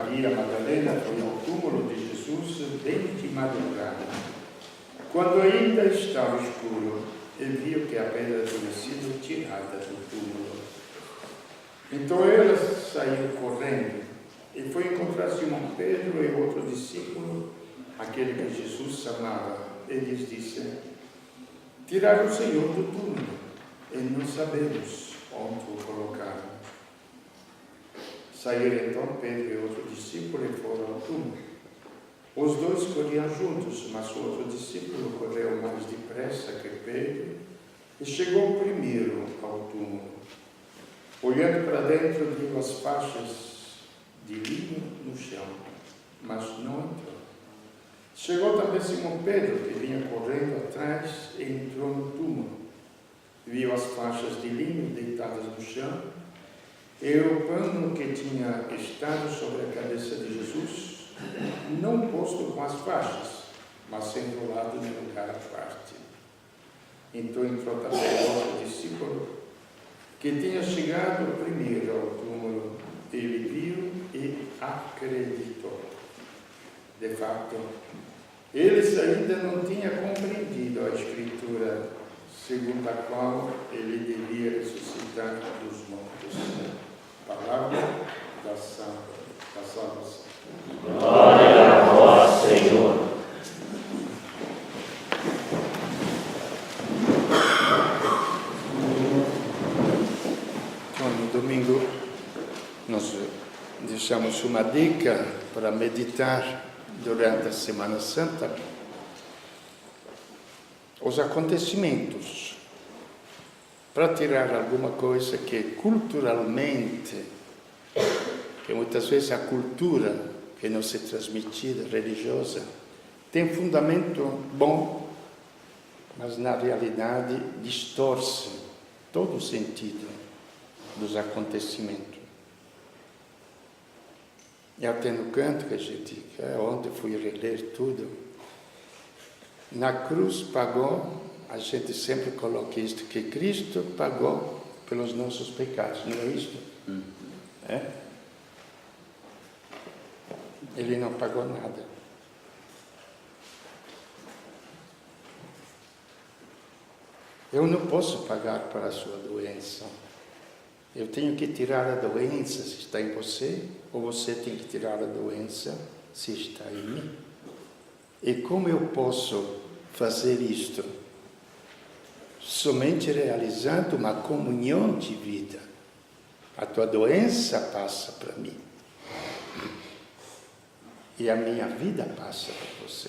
Maria Madalena foi ao túmulo de Jesus bem de madrugada, quando ainda estava escuro, e viu que a pedra tinha sido tirada do túmulo. Então ela saiu correndo e foi encontrar Simão Pedro e outro discípulo, aquele que Jesus amava. E lhes disse: tiraram o Senhor do túmulo e não sabemos onde o colocaram. Saíram então Pedro e outro discípulo e foram ao túmulo. Os dois corriam juntos, mas o outro discípulo correu mais depressa que Pedro e chegou primeiro ao túmulo. Olhando para dentro, viu as faixas de linho no chão, mas não entrou. Chegou também Simão Pedro, que vinha correndo atrás, e entrou no túmulo. Viu as faixas de linho deitadas no chão, e o pano que tinha estado sobre a cabeça de Jesus, não posto com as faixas, mas enrolado em lugar à parte. Então entrou também outro discípulo, que tinha chegado primeiro ao túmulo. Ele viu e acreditou. De fato, eles ainda não tinham compreendido a Escritura, segundo a qual ele devia ressuscitar dos mortos. Palavra da salvação. Glória a vós, Senhor. Então, no domingo, nós deixamos uma dica para meditar durante a Semana Santa os acontecimentos, para tirar alguma coisa que culturalmente, que muitas vezes a cultura que nos é transmitida, religiosa, tem fundamento bom, mas na realidade distorce todo o sentido dos acontecimentos. E até no canto que a gente, ontem fui reler tudo, na cruz pagou, a gente sempre coloca isto, que Cristo pagou pelos nossos pecados, não é isto? É? Ele não pagou nada. Eu não posso pagar para a sua doença. Eu tenho que tirar a doença se está em você, ou você tem que tirar a doença se está em mim. E como eu posso fazer isto? Somente realizando uma comunhão de vida. A tua doença passa para mim. E a minha vida passa para você.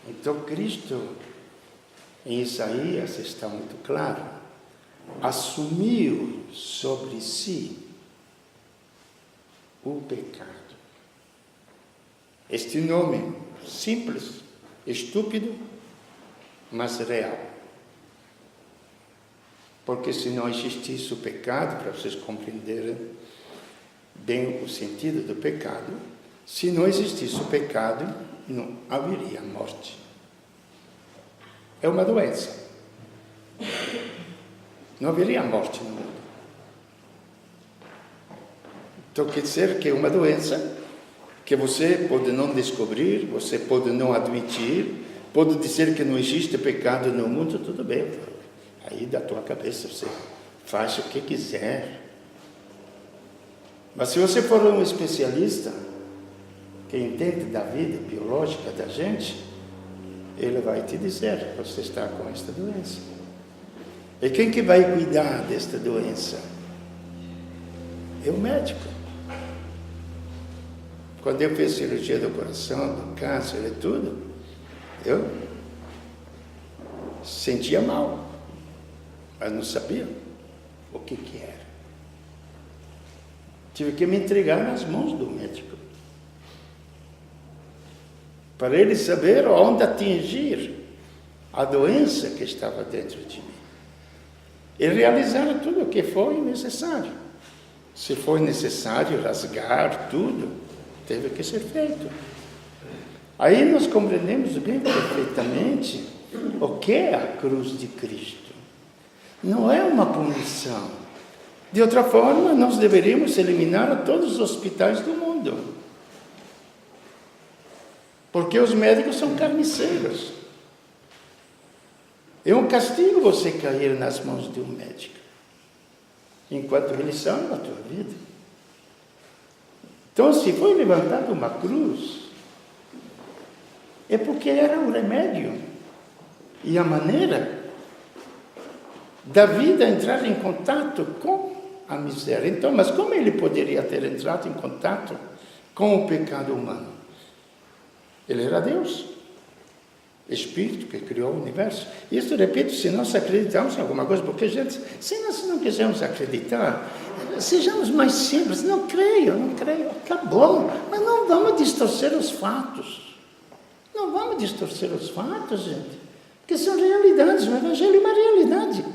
Então Cristo, em Isaías está muito claro, assumiu sobre si o pecado. Este nome simples, estúpido, mas real. Porque se não existisse o pecado, para vocês compreenderem bem o sentido do pecado, se não existisse o pecado, não haveria morte. É uma doença. Não haveria morte no mundo. Então quer dizer que é uma doença que você pode não descobrir, você pode não admitir, pode dizer que não existe pecado no mundo, tudo bem. Aí da tua cabeça você faz o que quiser. Mas se você for um especialista que entende da vida biológica da gente, ele vai te dizer que você está com esta doença. E quem que vai cuidar desta doença? É o médico. Quando eu fiz cirurgia do coração, do câncer e tudo, eu sentia mal, mas não sabia o que era. Tive que me entregar nas mãos do médico, para ele saber onde atingir a doença que estava dentro de mim. E realizar tudo o que foi necessário. Se foi necessário rasgar tudo, teve que ser feito. Aí nós compreendemos bem perfeitamente o que é a cruz de Cristo. Não é uma punição, De outra forma, nós deveríamos eliminar todos os hospitais do mundo. Porque os médicos são carniceiros. É um castigo você cair nas mãos de um médico, enquanto ele salva a tua vida. Então, se foi levantada uma cruz, é porque era o remédio e a maneira da vida entrar em contato com a miséria. Então, mas como ele poderia ter entrado em contato com o pecado humano? Ele era Deus, Espírito que criou o universo. Isso, repito, se nós acreditamos em alguma coisa, porque, gente, se nós não quisermos acreditar, sejamos mais simples. Não creio, acabou. Mas não vamos distorcer os fatos. Não vamos distorcer os fatos, gente, porque são realidades. O Evangelho é uma realidade.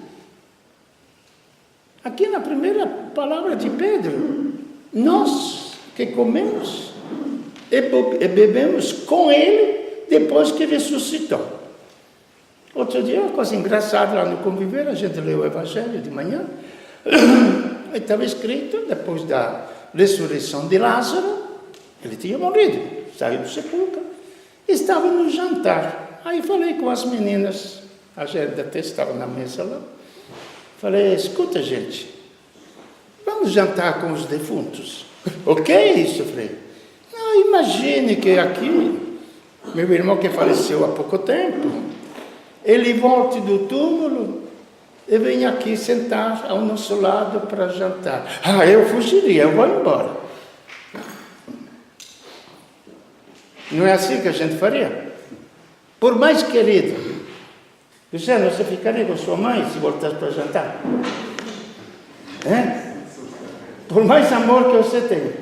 Aqui na primeira palavra de Pedro, nós que comemos e bebemos com ele depois que ressuscitou. Outro dia, uma coisa engraçada lá no Conviver, a gente leu o Evangelho de manhã, e estava escrito, depois da ressurreição de Lázaro, ele tinha morrido, saiu do sepulcro, estava no jantar. Aí falei com as meninas, a gente até estava na mesa lá, falei, escuta, gente, vamos jantar com os defuntos. O que é isso, Frei? Não, imagine que aqui, meu irmão que faleceu há pouco tempo, ele volte do túmulo e vem aqui sentar ao nosso lado para jantar. Ah, eu fugiria, eu vou embora. Não é assim que a gente faria? Por mais querido, Luciano, você ficaria com sua mãe se voltasse para jantar? Por mais amor que você tem,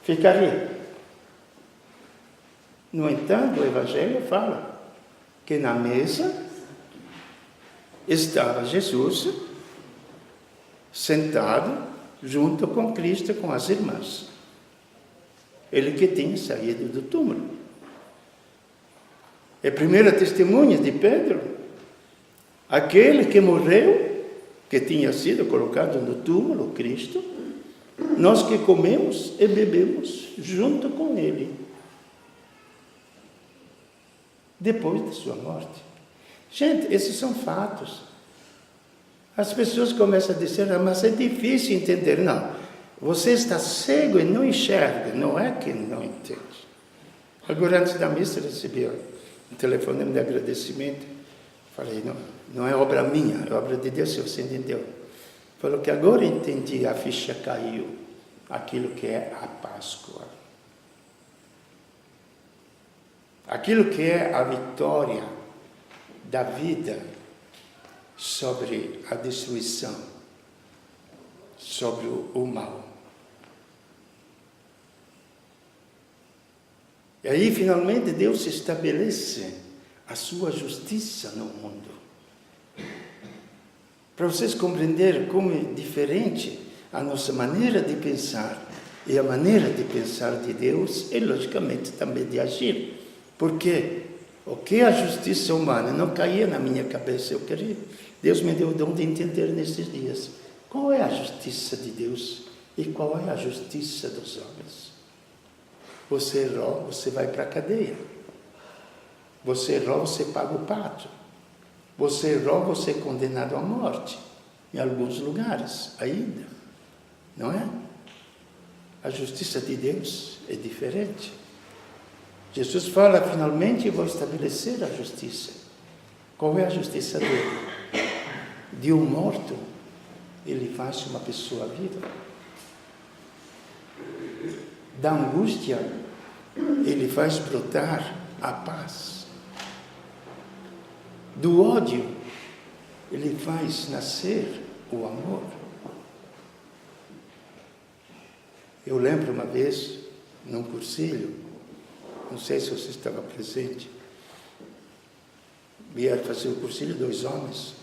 ficaria. No entanto, o Evangelho fala que na mesa estava Jesus sentado junto com Cristo, com as irmãs. Ele que tinha saído do túmulo. É a primeira testemunha de Pedro, aquele que morreu, que tinha sido colocado no túmulo, Cristo, nós que comemos e bebemos junto com ele, depois de sua morte. Gente, esses são fatos. As pessoas começam a dizer, mas é difícil entender. Não, você está cego e não enxerga, não é que não entende. Agora, antes da missa, recebi um telefonema de agradecimento. Falei, não é obra minha, é obra de Deus, se você entendeu. Falou que agora entendi, a ficha caiu, aquilo que é a Páscoa. Aquilo que é a vitória da vida sobre a destruição, sobre o mal. E aí, finalmente, Deus estabelece a sua justiça no mundo. Para vocês compreenderem como é diferente a nossa maneira de pensar e a maneira de pensar de Deus e, logicamente, também de agir. Porque o que é a justiça humana não caía na minha cabeça. Eu queria, Deus me deu o dom de entender nesses dias qual é a justiça de Deus e qual é a justiça dos homens. Você errou, você vai para a cadeia. Você errou, você paga o pato. Você errou, você é condenado à morte. Em alguns lugares ainda. Não é? A justiça de Deus é diferente. Jesus fala, finalmente, eu vou estabelecer a justiça. Qual é a justiça dele? De um morto, ele faz uma pessoa viva. Da angústia, ele faz brotar a paz. Do ódio, ele faz nascer o amor. Eu lembro uma vez, num cursilho, não sei se você estava presente, vieram fazer o cursilho 2 homens,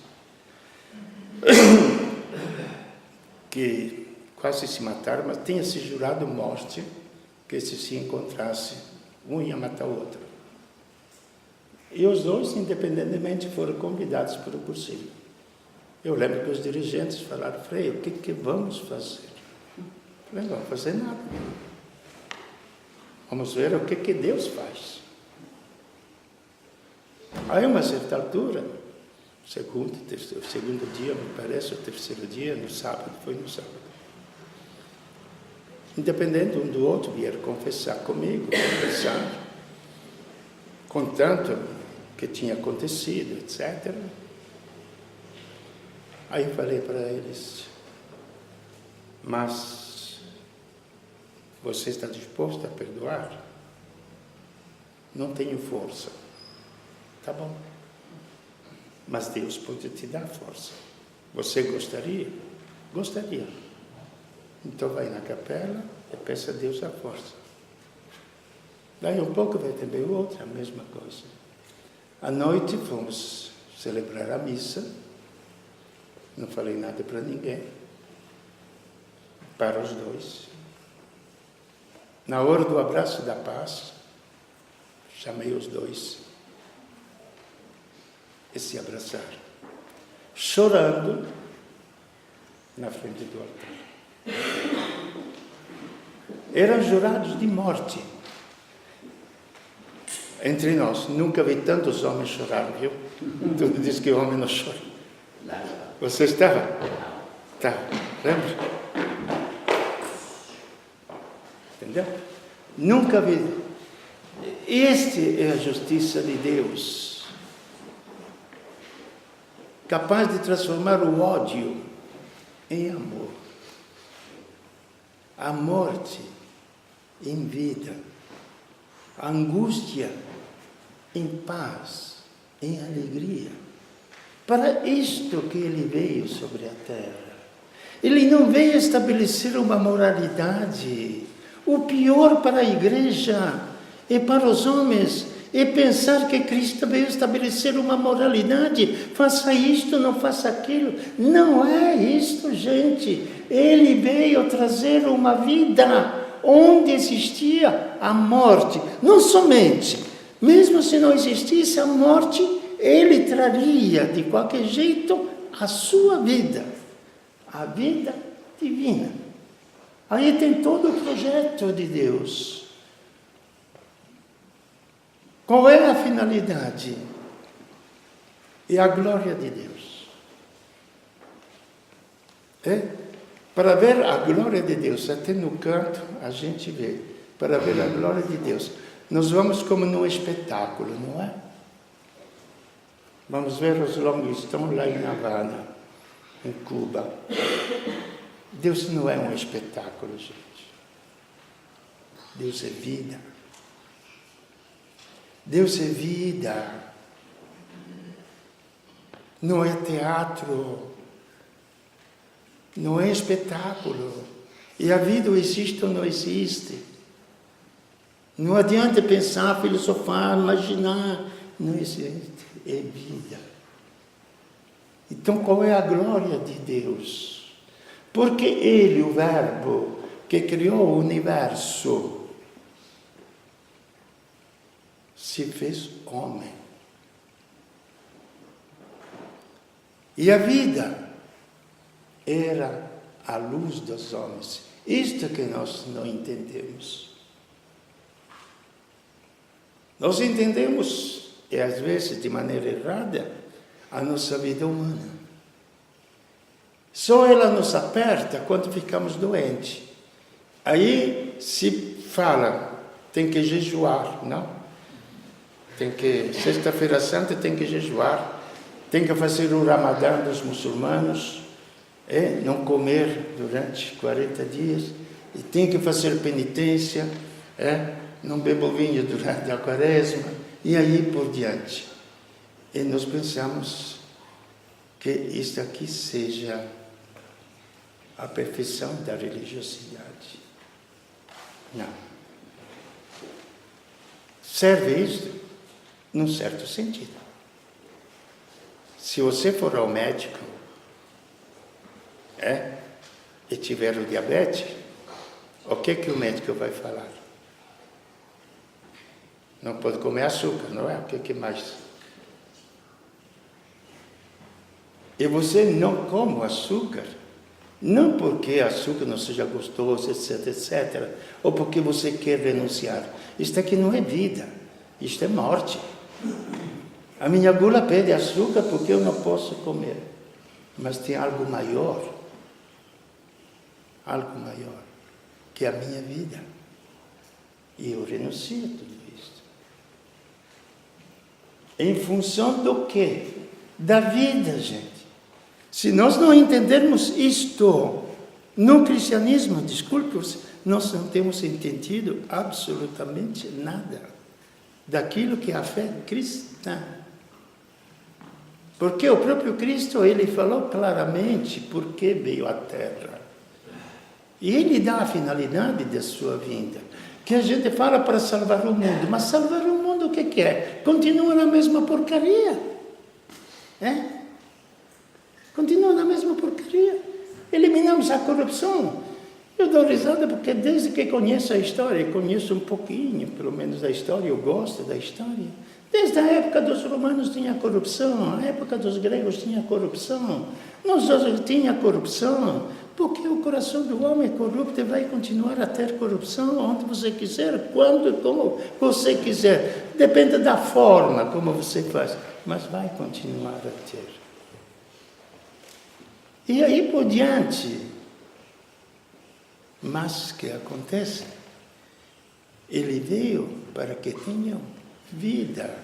que quase se mataram, mas tinha se jurado morte, que se encontrasse, um ia matar o outro. E os 2, independentemente, foram convidados para o cursilho. Eu lembro que os dirigentes falaram, Frei, o que vamos fazer? Eu falei, não vamos fazer nada. Vamos ver o que Deus faz. Aí, a uma certa altura, segundo dia, me parece, o terceiro dia, no sábado, foi no sábado. Independente um do outro, vieram confessar comigo, conversar, contando o que tinha acontecido, etc. Aí eu falei para eles, mas você está disposto a perdoar? Não tenho força. Tá bom. Mas Deus pode te dar força. Você gostaria? Gostaria. Então vai na capela e peça a Deus a força. Daí um pouco vai também outra, a mesma coisa. À noite fomos celebrar a missa. Não falei nada para ninguém. Para os dois. Na hora do abraço da paz, chamei os dois e se abraçaram, chorando na frente do altar. Eram jurados de morte. Entre nós, nunca vi tantos homens chorar, viu? Tu diz que o homem não chora. Você estava? Tá, lembra? Entendeu? Nunca vi. Este é a justiça de Deus, capaz de transformar o ódio em amor, a morte em vida, a angústia em paz, em alegria. Para isto que ele veio sobre a terra. Ele não veio estabelecer uma moralidade. O pior para a igreja e para os homens é pensar que Cristo veio estabelecer uma moralidade. Faça isto, não faça aquilo. Não é isto, gente. Ele veio trazer uma vida onde existia a morte. Não somente, mesmo se não existisse a morte, ele traria de qualquer jeito a sua vida, a vida divina. Aí tem todo o projeto de Deus. Qual é a finalidade? É a glória de Deus. Para ver a glória de Deus, até no canto a gente vê, para ver a glória de Deus. Nós vamos como num espetáculo, não é? Vamos ver os Rolling Stones lá em Havana, em Cuba. Deus não é um espetáculo, gente. Deus é vida. Deus é vida. Não é teatro. Não é espetáculo. E a vida existe ou não existe. Não adianta pensar, filosofar, imaginar. Não existe. É vida. Então, qual é a glória de Deus? Porque Ele, o Verbo, que criou o universo, se fez homem. E a vida era a luz dos homens. Isto que nós não entendemos. Nós entendemos, e às vezes de maneira errada, a nossa vida humana. Só ela nos aperta quando ficamos doentes. Aí se fala, tem que jejuar, não? Sexta-feira Santa tem que jejuar, tem que fazer o Ramadã dos muçulmanos, não comer durante 40 dias, e tem que fazer penitência, não bebo vinho durante a quaresma, e aí por diante. E nós pensamos que isto aqui seja a perfeição da religiosidade. Não. Serve isto num certo sentido. Se você for ao médico e tiver o diabetes, o que o médico vai falar? Não pode comer açúcar, não é? O que mais? e você não come açúcar, não porque açúcar não seja gostoso, etc, etc, ou porque você quer renunciar. Isto aqui não é vida, isto é morte. A minha gula pede açúcar porque eu não posso comer. Mas tem algo maior, que é a minha vida. E eu renuncio a tudo isso. Em função do quê? Da vida, gente. Se nós não entendermos isto no cristianismo, desculpe, nós não temos entendido absolutamente nada daquilo que é a fé cristã. Porque o próprio Cristo, ele falou claramente por que veio à Terra. E ele dá a finalidade da sua vinda. Que a gente fala para salvar o mundo. Mas salvar o mundo o que é? Continua na mesma porcaria. Continua na mesma porcaria. Eliminamos a corrupção. Eu dou risada porque desde que conheço a história, conheço um pouquinho, pelo menos, da história, eu gosto da história. Desde a época dos romanos tinha corrupção, a época dos gregos tinha corrupção, nós hoje tinha corrupção, porque o coração do homem é corrupto e vai continuar a ter corrupção onde você quiser, quando e como você quiser. Depende da forma como você faz, mas vai continuar a ter. E aí por diante, mas o que acontece? Ele veio para que tenham vida.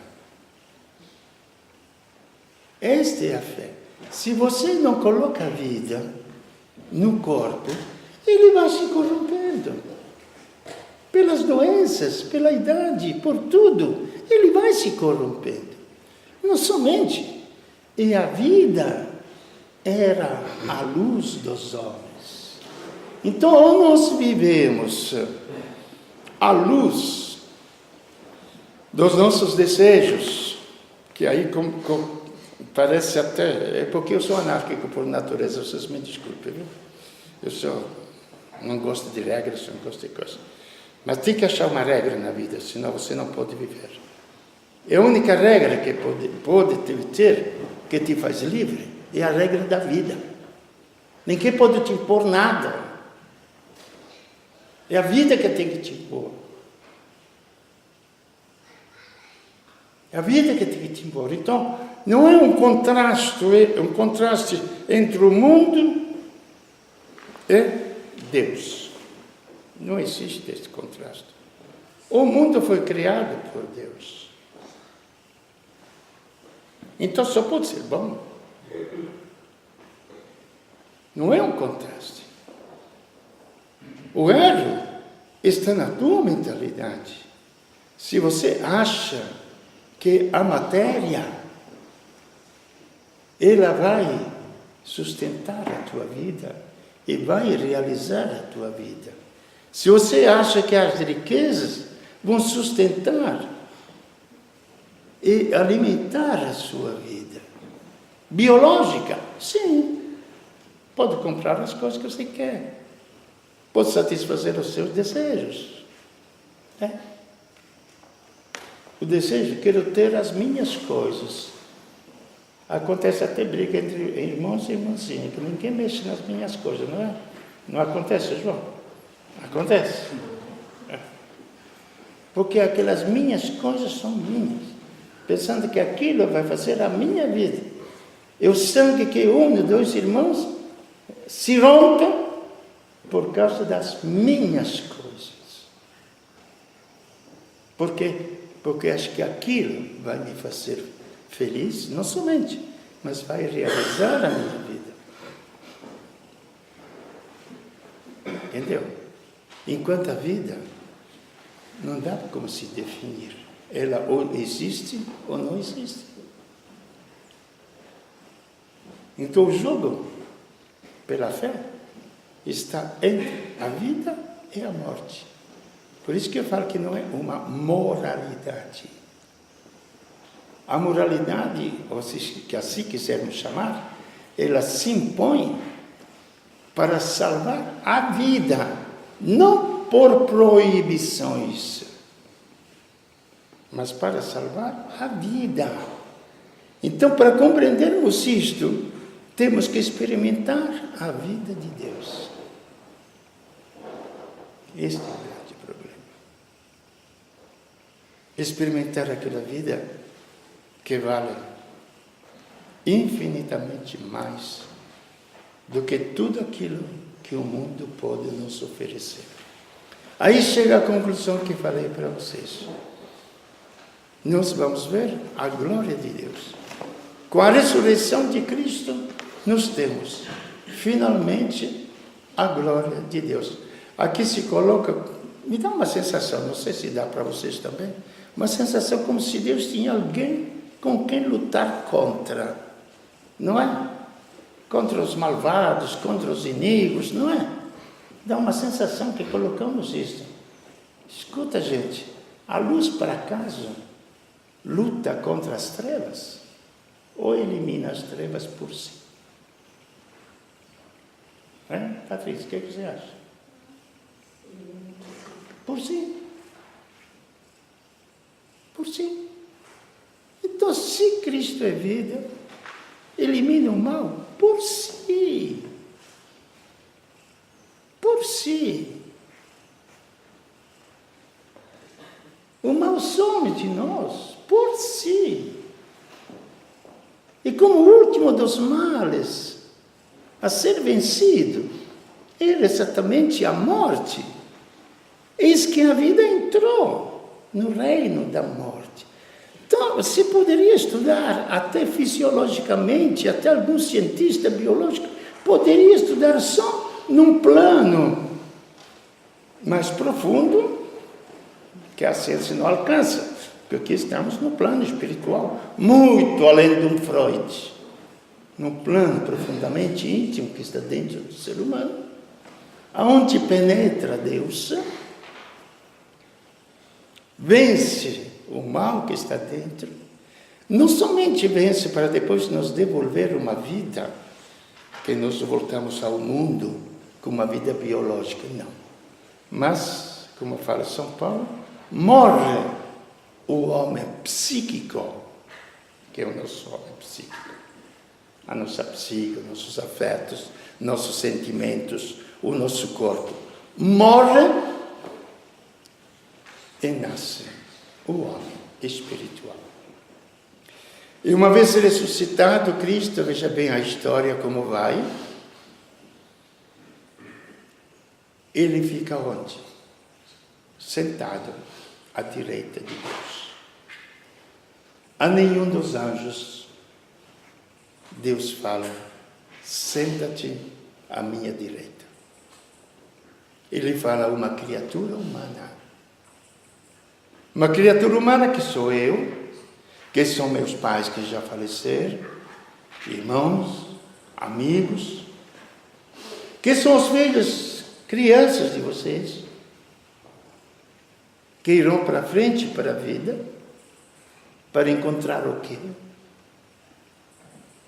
Esta é a fé. Se você não coloca a vida no corpo, ele vai se corrompendo. Pelas doenças, pela idade, por tudo, ele vai se corrompendo. Não somente. E a vida era a luz dos homens. Então, ou nós vivemos a luz dos nossos desejos, que aí parece até... É porque eu sou anárquico por natureza, vocês me desculpem, viu? Não gosto de regras, não gosto de coisas. Mas tem que achar uma regra na vida, senão você não pode viver. É a única regra que pode ter, que te faz livre, é a regra da vida. Ninguém pode te impor nada. É a vida que tem que te impor. É a vida que tem que te impor. Então, não é um contraste entre o mundo e Deus. Não existe esse contraste. O mundo foi criado por Deus. Então, só pode ser bom. Não é um contraste. O erro está na tua mentalidade. Se você acha que a matéria, ela vai sustentar a tua vida e vai realizar a tua vida. Se você acha que as riquezas vão sustentar e alimentar a sua vida biológica, sim, pode comprar as coisas que você quer, pode satisfazer os seus desejos. O desejo, quero ter as minhas coisas. Acontece até briga entre irmãos e irmãzinhas, que ninguém mexe nas minhas coisas, não é? Não acontece, João? Acontece. Porque aquelas minhas coisas são minhas, pensando que aquilo vai fazer a minha vida. E o sangue que une dois irmãos se rompe por causa das minhas coisas. Por quê? Porque acho que aquilo vai me fazer feliz, não somente, mas vai realizar a minha vida. Entendeu? Enquanto a vida não dá como se definir. Ela ou existe ou não existe. Então o jogo pela fé está entre a vida e a morte. Por isso que eu falo que não é uma moralidade. A moralidade, ou se assim quisermos chamar, ela se impõe para salvar a vida, não por proibições, mas para salvar a vida. Então, para compreendermos isto, temos que experimentar a vida de Deus. Este é o grande problema. Experimentar aquela vida que vale infinitamente mais do que tudo aquilo que o mundo pode nos oferecer. Aí chega a conclusão que falei para vocês. Nós vamos ver a glória de Deus. Com a ressurreição de Cristo, nós temos finalmente a glória de Deus. Aqui se coloca, me dá uma sensação, não sei se dá para vocês também, uma sensação como se Deus tinha alguém com quem lutar contra, não é? Contra os malvados, contra os inimigos, não é? Dá uma sensação que colocamos isso. Escuta, gente, a luz, por acaso, luta contra as trevas ou elimina as trevas por si? Patrícia, o que você acha? Por si. Por si. Então, se Cristo é vida, elimina o mal por si. Por si. O mal some de nós por si. E como o último dos males a ser vencido era exatamente a morte, eis que a vida entrou no reino da morte. Então, você poderia estudar até fisiologicamente, até algum cientista biológico poderia estudar só num plano mais profundo, que a ciência não alcança, porque aqui estamos no plano espiritual, muito além de um Freud, num plano profundamente íntimo que está dentro do ser humano, aonde penetra Deus, vence o mal que está dentro, não somente vence para depois nos devolver uma vida, que nós voltamos ao mundo com uma vida biológica, não. Mas, como fala São Paulo, morre o homem psíquico, que é o nosso homem psíquico. A nossa psique, nossos afetos, nossos sentimentos, o nosso corpo. Morre e nasce o homem espiritual. E uma vez ressuscitado Cristo, veja bem a história como vai. Ele fica onde? Sentado à direita de Deus. A nenhum dos anjos Deus fala, senta-te à minha direita. Ele fala a uma criatura humana. Uma criatura humana que sou eu, que são meus pais que já faleceram, irmãos, amigos, que são os filhos, crianças de vocês, que irão para frente para a vida, para encontrar o quê?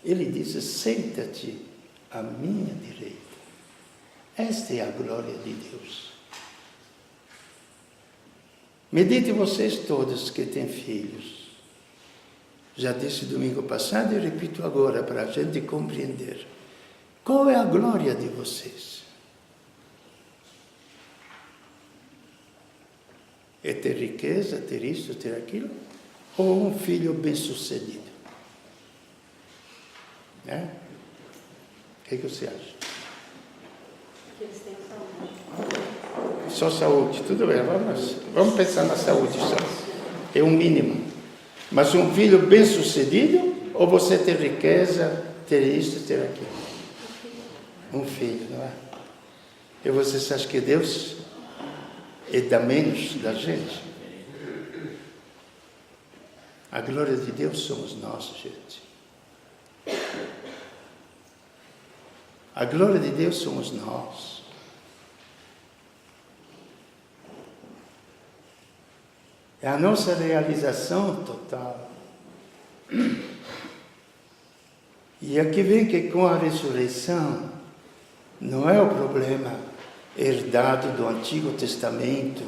Ele diz, senta-te à minha direita. Esta é a glória de Deus. Medite vocês todos que têm filhos. Já disse domingo passado e repito agora para a gente compreender. Qual é a glória de vocês? É ter riqueza, ter isso, ter aquilo? Ou um filho bem-sucedido? O que você acha? Que eles têm saúde. Só saúde, tudo bem, vamos pensar na saúde só. É um mínimo. Mas um filho bem-sucedido, ou você ter riqueza, ter isso, ter aquilo? Um filho, não é? E vocês acham que Deus dá menos da gente? A glória de Deus somos nós, gente. A glória de Deus somos nós. É a nossa realização total. E aqui vem que com a ressurreição não é o problema herdado do Antigo Testamento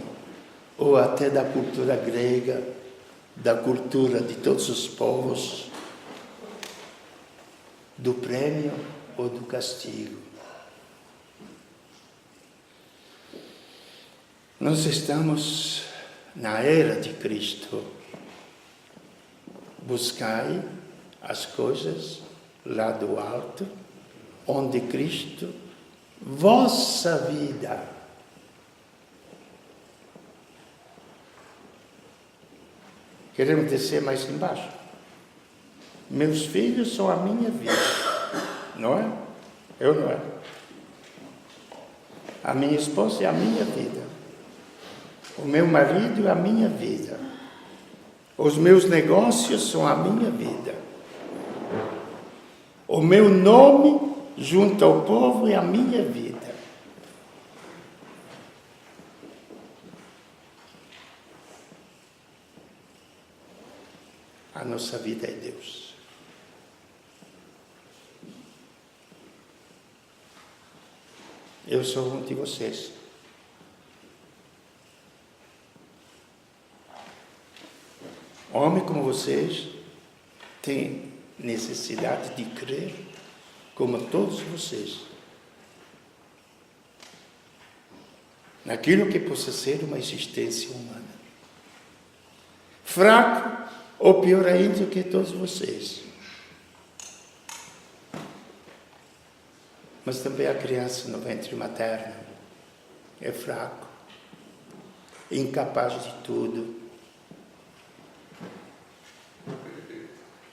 ou até da cultura grega, da cultura de todos os povos, do prêmio ou do castigo. Nós estamos na era de Cristo. Buscai as coisas lá do alto, onde Cristo, vossa vida. Queremos descer mais embaixo. Meus filhos são a minha vida, não é? Eu não é. A minha esposa é a minha vida. O meu marido é a minha vida. Os meus negócios são a minha vida. O meu nome junto ao povo é a minha vida. A nossa vida é Deus. Eu sou um de vocês. Homem como vocês tem necessidade de crer, como todos vocês, naquilo que possa ser uma existência humana. Fraco, ou pior ainda que todos vocês. Mas também a criança no ventre materno é fraco, incapaz de tudo.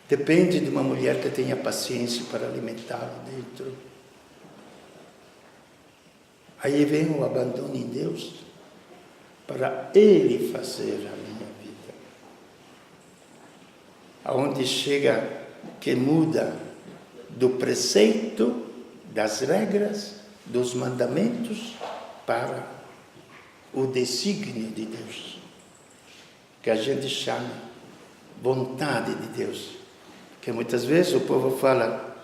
Depende de uma mulher que tenha paciência para alimentá-lo dentro. Aí vem o abandono em Deus para Ele fazer a minha vida. Aonde chega que muda do preceito, das regras, dos mandamentos para o desígnio de Deus, que a gente chama vontade de Deus. Porque muitas vezes o povo fala,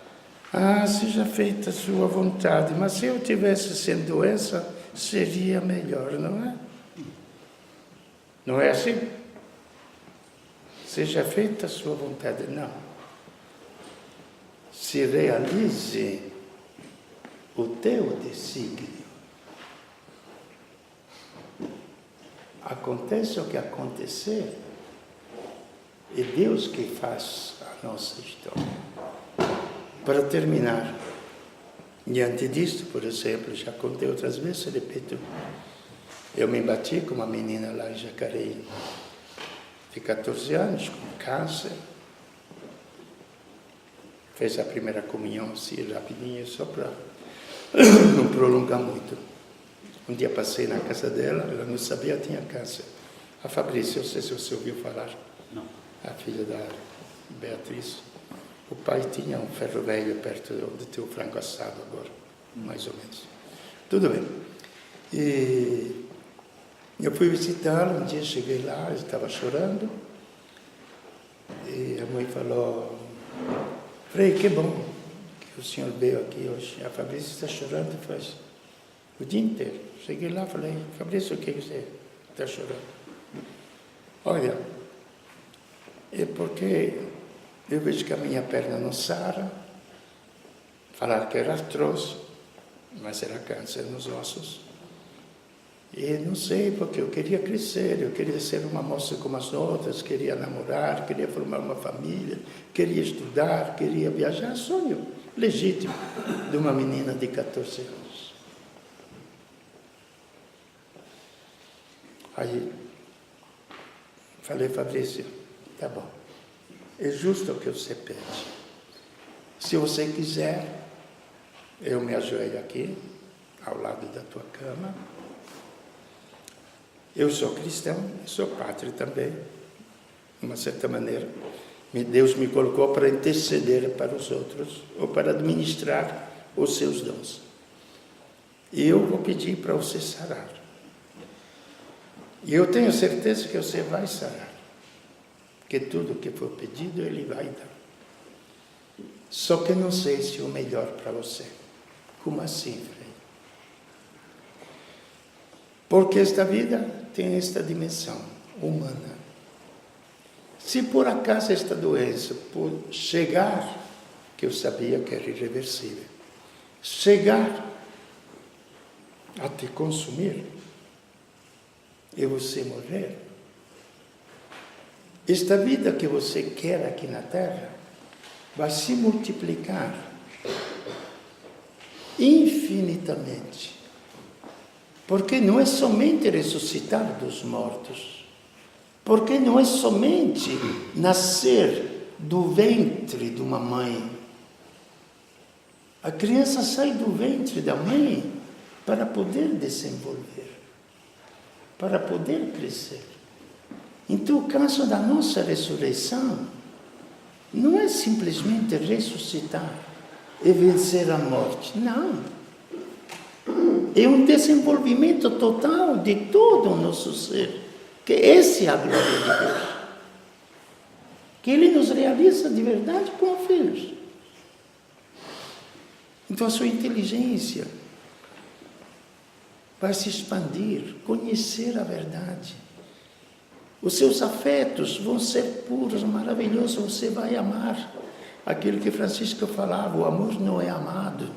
seja feita a sua vontade, mas se eu tivesse sem doença, seria melhor, não é? Não é assim? Seja feita a sua vontade, não. Se realize o teu desígnio. Acontece o que acontecer, é Deus que faz a nossa história. Para terminar, diante disto, por exemplo, já contei outras vezes, repito, eu me bati com uma menina lá em Jacareí, de 14 anos, com câncer. Fez a primeira comunhão assim, rapidinho, só para não prolongar muito. Um dia passei na casa dela, ela não sabia que tinha câncer. A Fabrícia, eu não sei se você ouviu falar. Não. A filha da Beatriz. O pai tinha um ferro velho perto do teu frango assado agora, mais ou menos. Tudo bem. E eu fui visitá-la, um dia cheguei lá, eu estava chorando. E a mãe falou, Frei, que bom que o senhor veio aqui hoje. A Fabrícia está chorando faz o dia inteiro. Cheguei lá e falei, Fabrícia, o que você está chorando? Olha, é porque eu vejo que a minha perna não sara. Falaram que era artrose, mas era câncer nos ossos. E não sei, porque eu queria crescer, eu queria ser uma moça como as outras, queria namorar, queria formar uma família, queria estudar, queria viajar. Sonho legítimo de uma menina de 14 anos. Aí, falei, Fabrício, tá bom, é justo o que você pede. Se você quiser, eu me ajoelho aqui, ao lado da tua cama. Eu sou cristão, sou padre também, de uma certa maneira. Deus me colocou para interceder para os outros, ou para administrar os seus dons. E eu vou pedir para você sarar. E eu tenho certeza que você vai sarar. Que tudo que for pedido, Ele vai dar. Só que não sei se é o melhor para você. Como assim, Frei? Porque esta vida tem esta dimensão humana. Se por acaso esta doença por chegar que eu sabia que era irreversível. Chegar a te consumir e você morrer. Esta vida que você quer aqui na Terra vai se multiplicar infinitamente. Porque não é somente ressuscitar dos mortos. Porque não é somente nascer do ventre de uma mãe. A criança sai do ventre da mãe para poder desenvolver, para poder crescer. Então, o caso da nossa ressurreição não é simplesmente ressuscitar e vencer a morte. Não. É um desenvolvimento total de todo o nosso ser. Que essa é a glória de Deus. Que Ele nos realiza de verdade como filhos. Então a sua inteligência vai se expandir, conhecer a verdade. Os seus afetos vão ser puros, maravilhosos, você vai amar. Aquilo que Francisco falava, o amor não é amado.